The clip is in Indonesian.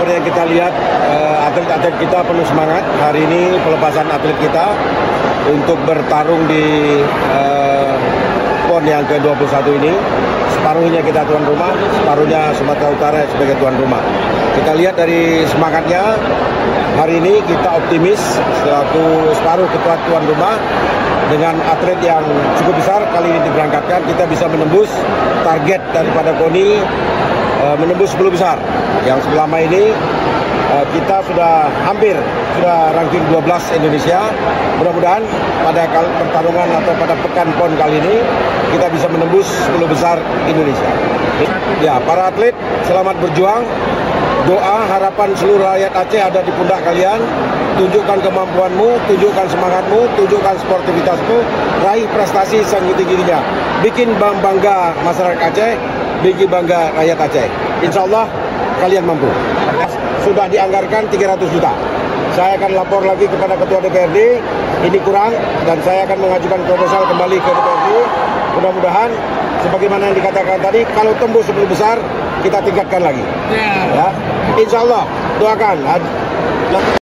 seperti yang kita lihat, atlet-atlet kita penuh semangat. Hari ini pelepasan atlet kita untuk bertarung di PON yang ke-21 ini. Separuhnya kita tuan rumah, separuhnya Sumatera Utara sebagai tuan rumah. Kita lihat dari semangatnya, hari ini kita optimis selaku separuh ketua tuan rumah dengan atlet yang cukup besar kali ini diberangkatkan, kita bisa menembus target daripada KONI, menembus 10 besar yang selama ini kita sudah ranking 12 Indonesia. Mudah-mudahan pada pertarungan atau pada pekan PON kali ini kita bisa menembus 10 besar Indonesia. Ya, para atlet selamat berjuang. Doa harapan seluruh rakyat Aceh ada di pundak kalian. Tunjukkan kemampuanmu, tunjukkan semangatmu, tunjukkan sportivitasmu, raih prestasi setinggi-tingginya. Bikin bangga masyarakat Aceh, bikin bangga rakyat Aceh. Insya Allah kalian mampu. Sudah dianggarkan 300 juta. Saya akan lapor lagi kepada Ketua DPRD, ini kurang, dan saya akan mengajukan proposal kembali ke DPRD. Mudah-mudahan, sebagaimana yang dikatakan tadi, kalau tembus 10 besar, kita tingkatkan lagi. Ya. Insya Allah, doakan.